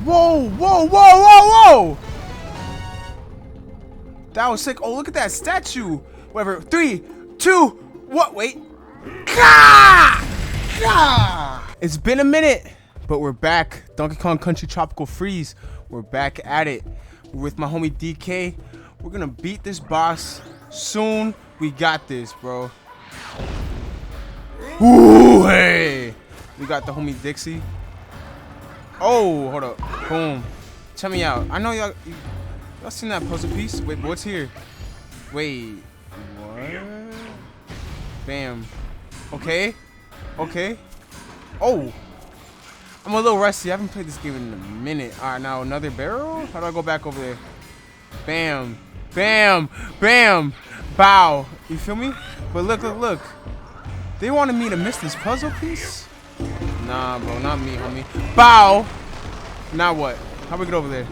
Whoa, whoa, whoa, whoa, whoa! That was sick. Oh, look at that statue. Whatever. 3, 2, what? Wait. Gah! Gah! It's been a minute, but we're back. Donkey Kong Country Tropical Freeze. We're back at it. We're with my homie DK. We're gonna beat this boss soon. We got this, bro. Ooh, hey. We got the homie Dixie. Oh, hold up. Boom. Check me out. I know y'all seen that puzzle piece. Wait, what's here? Wait, what? Bam. Okay. Okay. Oh. I'm a little rusty. I haven't played this game in a minute. Alright, now another barrel? How do I go back over there? Bam. Bam. Bam. Bow. You feel me? But look, look, look. They wanted me to miss this puzzle piece? Nah, bro. Not me, homie. Bow. Now what? How do we get over there?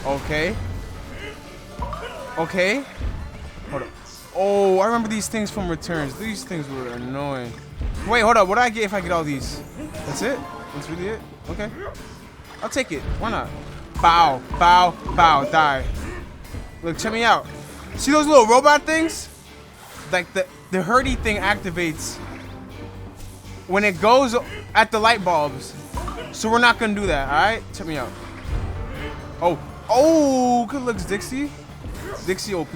Okay. Okay. Hold up. Oh, I remember these things from Returns. These things were annoying. Wait, hold up. What do I get if I get all these? That's it? That's really it? Okay. I'll take it. Why not? Bow. Bow. Bow. Die. Look, check me out. See those little robot things? Like the hurdy thing activates when it goes at the light bulbs. So we're not gonna do that, alright? Check me out. Oh. Oh, good looks, Dixie. Dixie OP.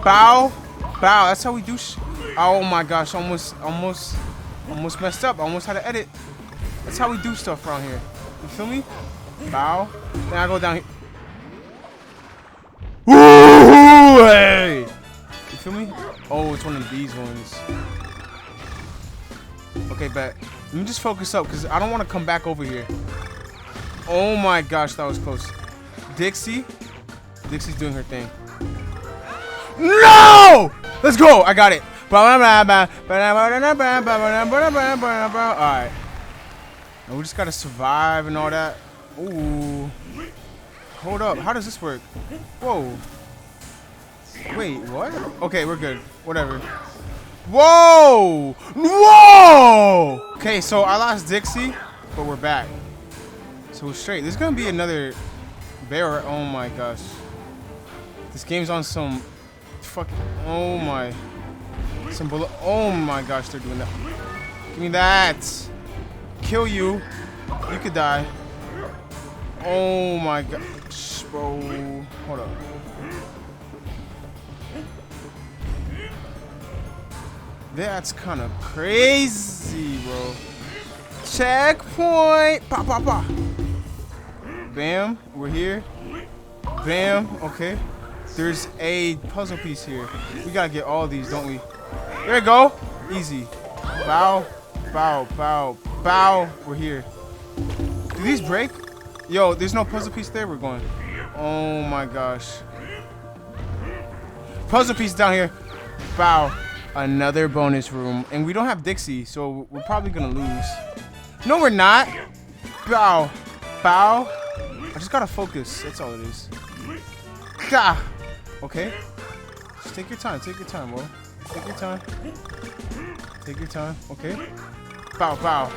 Bow. Bow. That's how we do oh my gosh, almost messed up. I almost had to edit. That's how we do stuff around here. You feel me? Bow. Then I go down here. Woo! Hey! You feel me? Oh, it's one of these ones. Okay, bet. Let me just focus up because I don't want to come back over here. Oh my gosh, that was close. Dixie. Dixie's doing her thing. No! Let's go! I got it. Alright. And we just gotta survive and all that. Ooh. Hold up. How does this work? Whoa. Wait, what? Okay, we're good. Whatever. Whoa! Whoa! Okay, so I lost Dixie, but we're back. So we're straight. There's gonna be another bear. Oh my gosh. This game's on some fucking. Oh my. Some bullet. Oh my gosh, they're doing that. Give me that. Kill you. You could die. Oh my gosh, bro. Hold up. That's kind of crazy, bro. Checkpoint. Pa pa pa. Bam. We're here. Bam. Okay. There's a puzzle piece here. We gotta get all these, don't we? There we go. Easy. Bow. Bow. Bow. Bow. We're here. Do these break? Yo, there's no puzzle piece there. We're going. Oh my gosh. Puzzle piece down here. Bow. Another bonus room. And we don't have Dixie, so we're probably gonna lose. No, we're not. Bow. Bow. I just gotta focus. That's all it is. Gah. Okay. Just take your time. Take your time, bro. Take your time. Take your time. Okay. Bow. Bow.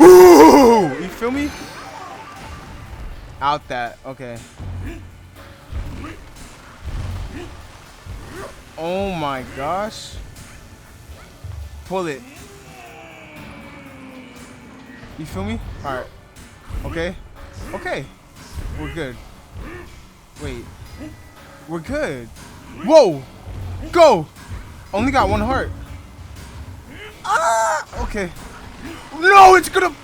Ooh! You feel me? Out that. Okay. Oh my gosh. Pull it. You feel me? Alright. Okay. Okay. We're good. Wait. We're good. Whoa! Go! Only got one heart. Ah! Okay. No, it's gonna.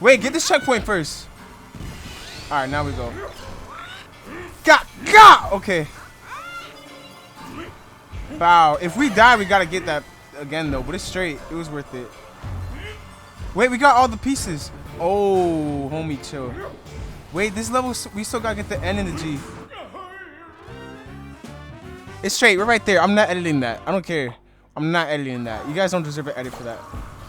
Wait, get this checkpoint first. Alright, now we go. Got! Okay. Bow. If we die, we gotta get that again, though. But it's straight. It was worth it. Wait, we got all the pieces. Oh, homie, chill. Wait, this level, we still gotta get the N and the G. It's straight. We're right there. I'm not editing that. I don't care. I'm not editing that. You guys don't deserve an edit for that.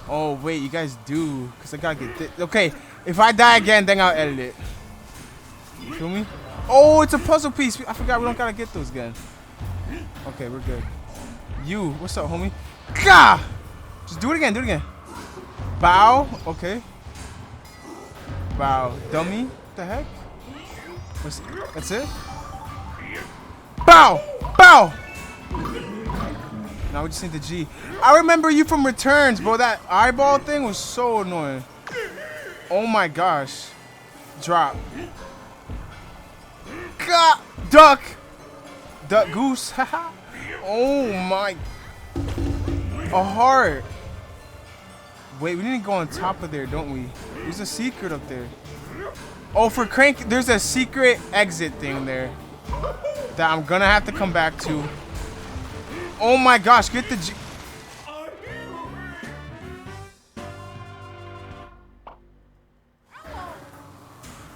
Oh, wait. You guys do. Because I gotta get this. Okay. If I die again, then I'll edit it. You feel me? Oh, it's a puzzle piece. I forgot we don't gotta get those again. Okay, we're good. You, what's up, homie? Gah! Just do it again, do it again. Bow, okay. Bow, dummy. What the heck? That's it? Bow! Bow! Now we just need the G. I remember you from Returns, bro. That eyeball thing was so annoying. Oh my gosh. Drop. Gah! Duck! Duck goose. Oh my. A heart. Wait, we need to go on top of there, don't we? There's a secret up there. Oh, for Crank, there's a secret exit thing there that I'm gonna have to come back to. Oh my gosh, get the G.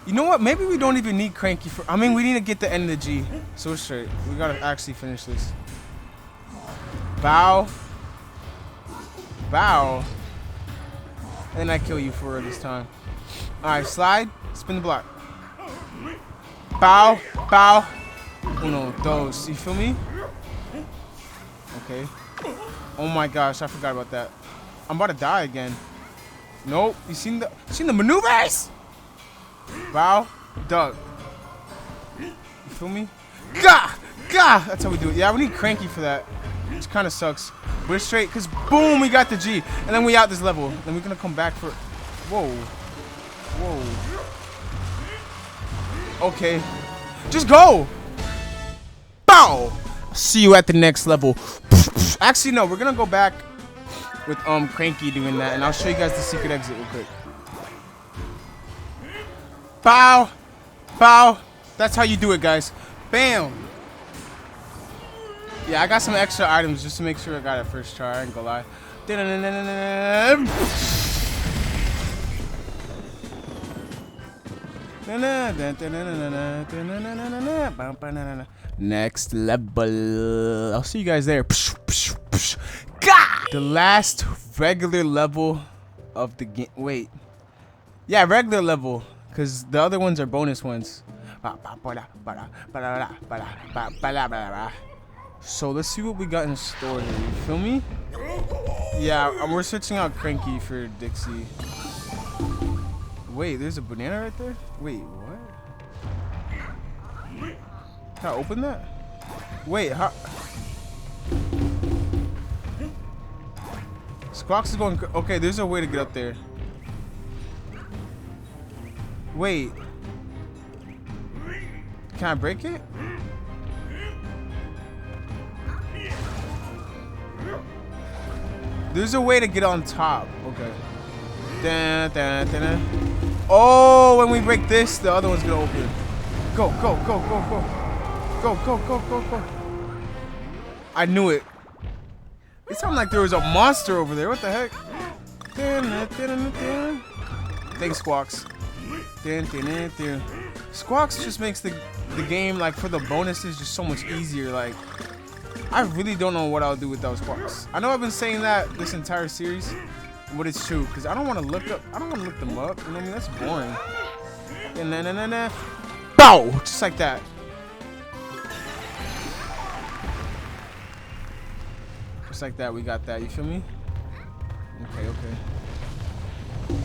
You know what? Maybe we don't even need Cranky for. I mean, we need to get the end of the G. So straight. We gotta actually finish this. Bow. Bow. And I kill you for this time. Alright, slide. Spin the block. Bow. Bow. Uno, dos. You feel me? Okay. Oh my gosh, I forgot about that. I'm about to die again. Nope. You seen the maneuvers? Bow. Duck. You feel me? Gah! Gah! That's how we do it. Yeah, we need Cranky for that. Which kind of sucks. We're straight, because boom, we got the G. And then we out this level. Then we're going to come back for... Whoa. Whoa. Okay. Just go! Bow! See you at the next level. Actually, no. We're going to go back with Cranky doing that. And I'll show you guys the secret exit real quick. Bow! Bow! That's how you do it, guys. Bam! Yeah, I got some extra items just to make sure I got it first try. I ain't gonna lie. Next level. I'll see you guys there. The last regular level of the game. Wait. Yeah, regular level. Because the other ones are bonus ones. So let's see what we got in store here. You feel me? Yeah, we're switching out Cranky for Dixie. Wait, there's a banana right there? Wait, what? Can I open that? Wait, how? Squawks is going. Okay, there's a way to get up there. Wait. Can I break it? There's a way to get on top. Okay. Dun, dun, dun, dun. Oh, when we break this, the other one's gonna open. Go, go, go, go, go. Go, go, go, go, go. I knew it. It sounded like there was a monster over there. What the heck? Dun, dun, dun, dun. Thanks, Squawks. Dun, dun, dun, dun. Squawks just makes the game, like, for the bonuses just so much easier. Like, I really don't know what I'll do without Squawks. I know I've been saying that this entire series, but it's true because I don't want to look them up. You know what I mean? That's boring. Na-na-na-na. Bow! Just like that. Just like that, we got that. You feel me? Okay, okay.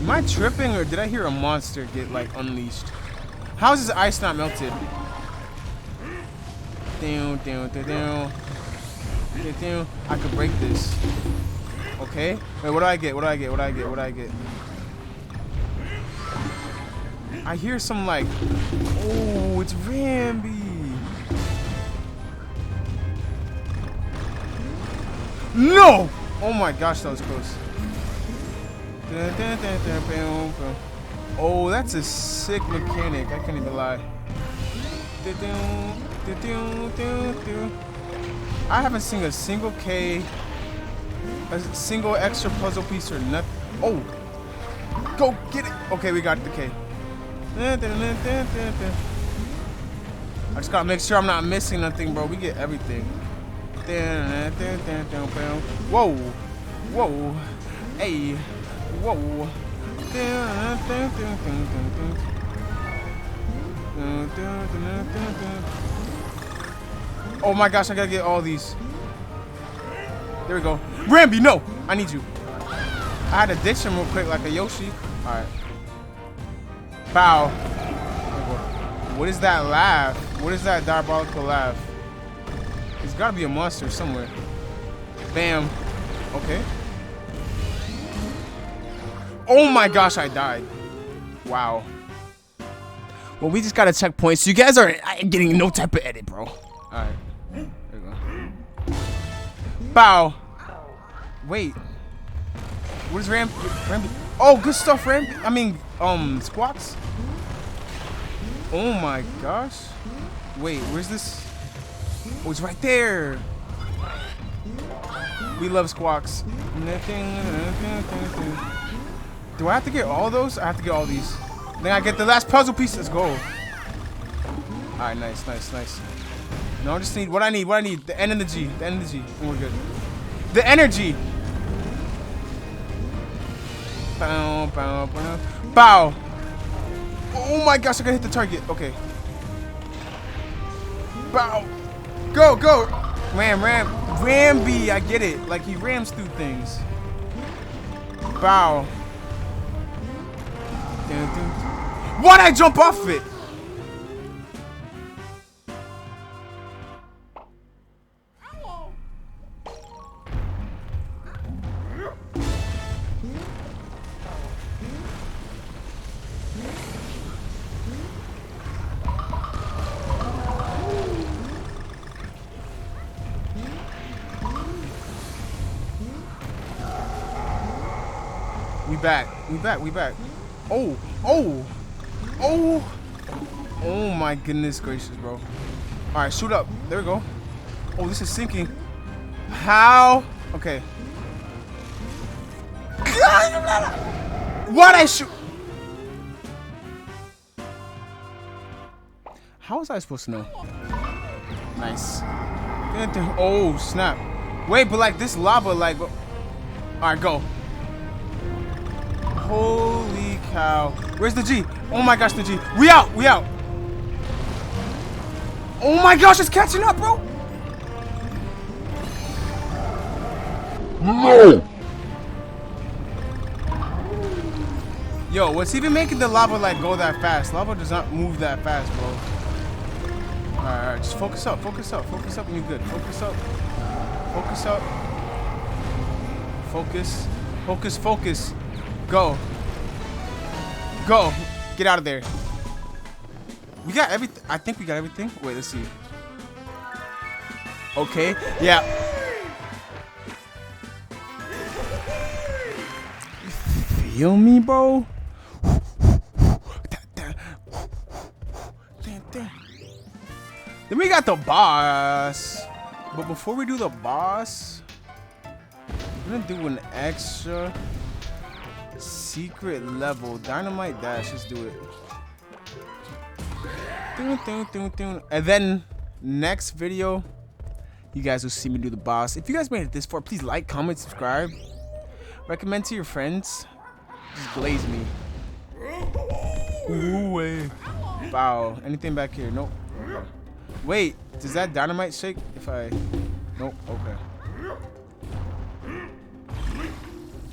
Am I tripping or did I hear a monster get like unleashed? How is this ice not melted? Down, down, down, down. I could break this. Okay. Wait, what do I get? What do I get? What do I get? What do I get? I hear some like, oh, it's Ramby. No! Oh my gosh, that was close. Oh, that's a sick mechanic. I can't even lie. I haven't seen a single K, a single extra puzzle piece or nothing. Oh, go get it. Okay, we got the K. I just gotta make sure I'm not missing nothing, bro. We get everything. Whoa, whoa, hey, whoa. Oh my gosh, I gotta get all these. There we go. Rambi, no! I need you. I had to ditch him real quick like a Yoshi. Alright. Bow. What is that laugh? What is that diabolical laugh? There's gotta be a monster somewhere. Bam. Okay. Oh my gosh, I died. Wow. Well, we just got a checkpoint, so you guys are getting no type of edit, bro. Alright. There we go. Bow. Wait. What is Rambi? Oh, good stuff, Rambi. I mean, squats. Oh my gosh. Wait, where's this? Oh, it's right there. We love squawks. Do I have to get all those? I have to get all these. Then I get the last puzzle piece. Let's go. Alright, nice. No, I just need what I need. The N and the G. And we're good. The energy. Bow, bow, bow. Bow. Oh my gosh, I gotta hit the target. Okay. Bow. Go. Rambi, I get it. Like he rams through things. Bow. Why'd I jump off it? We back. Oh my goodness gracious, bro. Alright, shoot up. There we go. Oh, this is sinking. How? Okay. What I shoot? How was I supposed to know? Nice. Oh, snap. Wait, but like this lava, like... Alright, go. Holy cow. Where's the G? Oh my gosh, the G. We out. Oh my gosh, it's catching up, bro. No. Yo, what's even making the lava like go that fast? Lava does not move that fast, bro. Alright, just focus up and you're good. Focus up. Focus. Go. Get out of there. We got everything. I think we got everything. Wait, let's see. Okay. Yeah. You feel me, bro? Then we got the boss. But before we do the boss, we're gonna do an extra secret level dynamite dash. Let's do it. And then next video, you guys will see me do the boss. If you guys made it this far, please like, comment, subscribe, recommend to your friends. Just glaze me. Ooh, wait. Wow. Anything back here? Nope. Okay. Wait, does that dynamite shake if I... Nope. Okay.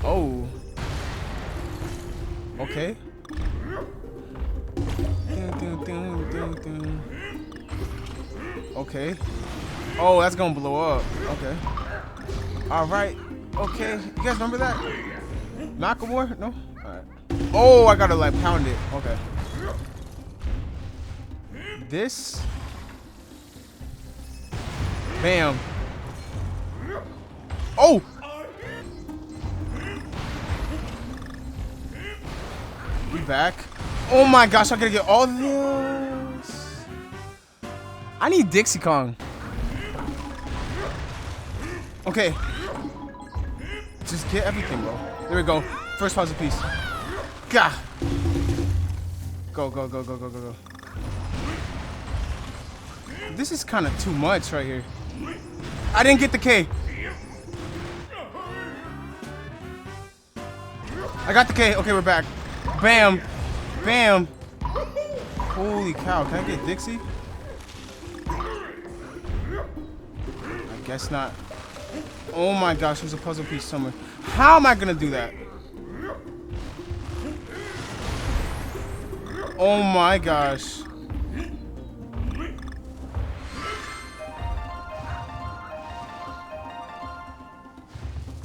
Oh. Okay. Okay. Oh, that's gonna blow up. Okay. Alright. Okay. You guys remember that? Nakamura? No? Alright. Oh, I gotta like pound it. Okay. This. Bam. Oh! We back. Oh my gosh, I gotta get all this. I need Dixie Kong. Okay. Just get everything, bro. There we go. First puzzle piece. Gah. Go. This is kind of too much right here. I didn't get the K. I got the K. Okay, we're back. Bam. Bam. Holy cow. Can I get Dixie? I guess not. Oh my gosh, there's a puzzle piece somewhere. How am I gonna do that? Oh my gosh.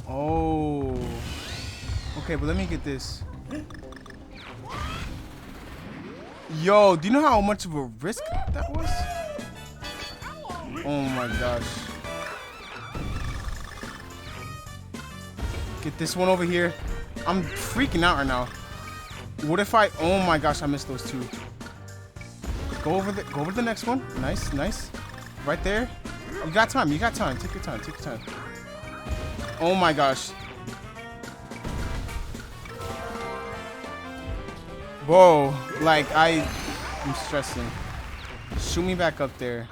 Oh. Okay, but let me get this. Yo, do you know how much of a risk that was? Oh my gosh. Get this one over here. I'm freaking out right now. What if I... Oh my gosh, I missed those two. Go over the next one. Nice, nice. Right there. You got time, you got time. Take your time, take your time. Oh my gosh. Whoa, like I'm stressing. Shoot me back up there.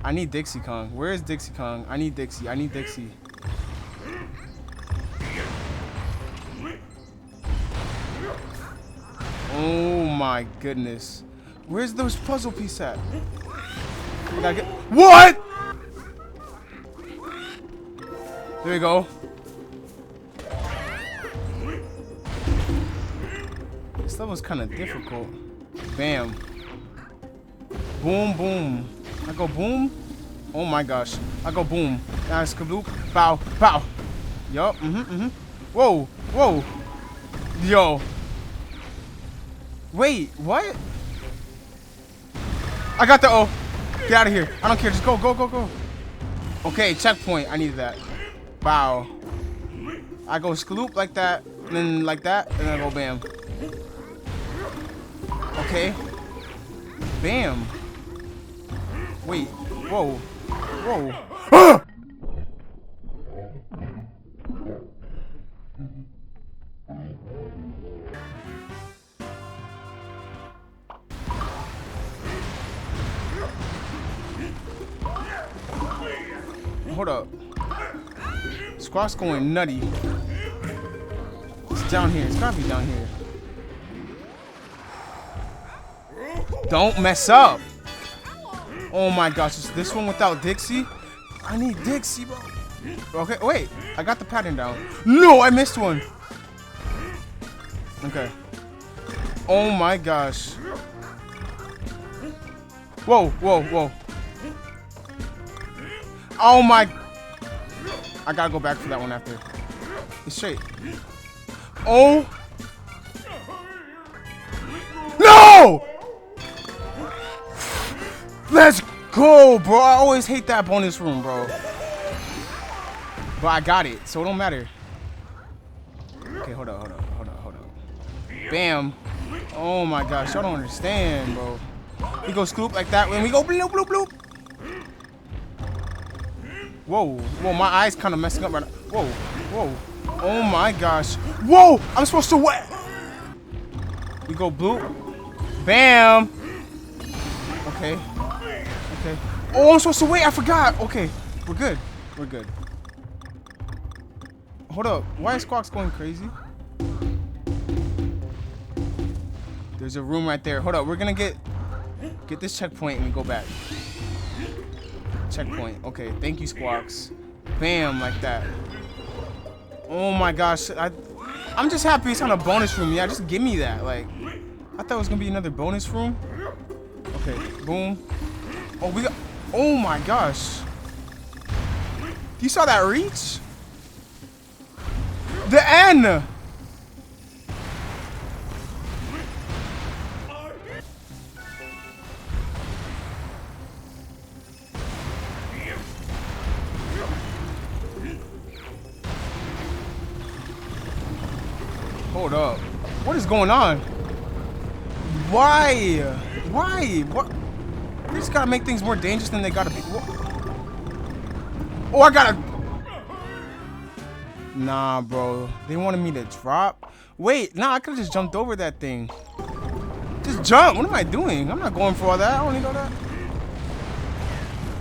I need Dixie Kong. Where is Dixie Kong? I need Dixie. I need Dixie. Oh my goodness. Where's those puzzle piece at? I gotta get... What? There we go. This level's kind of difficult. Bam. Boom, boom. I go boom. Oh my gosh. I go boom. Now it's kaboop. Bow, bow. Yup. Whoa, whoa. Yo. Wait, what? I got the O. Get out of here. I don't care. Just go, go, go, go. Okay, checkpoint. I needed that. Bow. I go skaloop like that, and then like that, and then I go bam. Okay. Bam. Wait. Whoa. Whoa. Ah! Hold up. Squawk's going nutty. It's down here. It's gotta be down here. Don't mess up. Oh my gosh, is this one without Dixie? I need Dixie, bro. Okay, wait. I got the pattern down. No, I missed one. Okay. Oh my gosh. Whoa, whoa, whoa. Oh my. I gotta go back for that one after. It's straight. Oh. No! Let's go, bro. I always hate that bonus room, bro. But I got it, so it don't matter. Okay, hold up, hold up, hold up, hold up. Bam. Oh my gosh, y'all don't understand, bro. We go scoop like that when we go bloop, bloop, bloop. Whoa, whoa, my eyes kind of messing up right now. Whoa, whoa. Oh my gosh. Whoa, I'm supposed to what? We go bloop. Bam. Okay. Okay. Oh, I'm supposed to wait. I forgot. Okay. We're good. We're good. Hold up. Why is Squawks going crazy? There's a room right there. Hold up. We're going to get this checkpoint and we go back. Checkpoint. Okay. Thank you, Squawks. Bam. Like that. Oh my gosh. I'm just happy it's on a bonus room. Yeah, just give me that. Like, I thought it was going to be another bonus room. Okay. Boom. Oh, we got... Oh my gosh. You saw that reach? The end! Hold up. What is going on? Why? Why? What? They just gotta make things more dangerous than they gotta be. Oh, I gotta... Nah, bro. They wanted me to drop. Wait, nah, I could've just jumped over that thing. Just jump. What am I doing? I'm not going for all that. I don't need all that.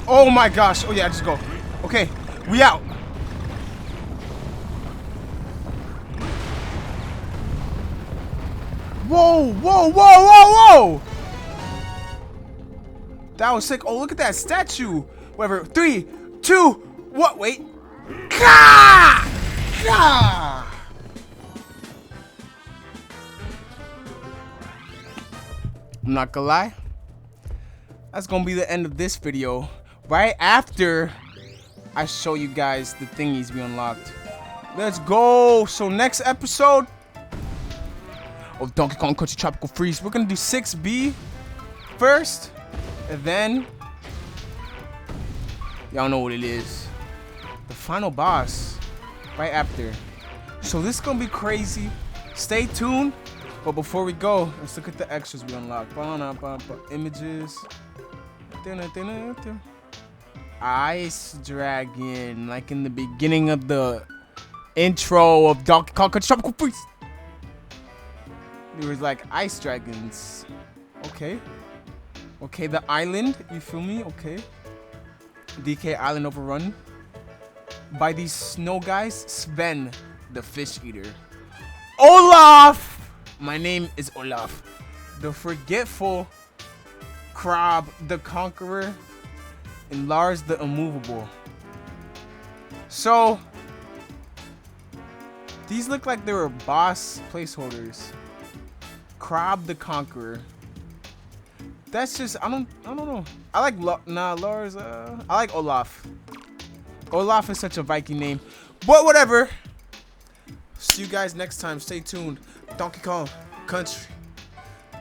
Oh my gosh. Oh yeah, just go. Okay, we out. Whoa, whoa, whoa, whoa, whoa! That was sick. Oh, look at that statue. Whatever. 3, 2, what? Wait. Gah! Gah! I'm not gonna lie. That's gonna be the end of this video. Right after I show you guys the thingies we unlocked. Let's go. So next episode of Donkey Kong Country Tropical Freeze, we're gonna do 6B first, and then y'all know what it is. The final boss right after. So this is gonna be crazy. Stay tuned. But before we go, let's look at the extras we unlocked. Images. Ice Dragon, like in the beginning of the intro of Donkey Kong Country Tropical Freeze. There was like ice dragons. Okay. Okay, the island, you feel me? Okay. DK Island overrun by these snow guys. Sven, the fish eater. Olaf! My name is Olaf. The forgetful Crab, the conqueror. And Lars, the immovable. So, these look like they were boss placeholders. Crab, the conqueror. That's just, I don't know. I like Lars. I like Olaf. Olaf is such a Viking name. But whatever. See you guys next time. Stay tuned. Donkey Kong Country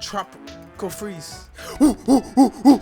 Tropical Freeze. Ooh, ooh, ooh, ooh.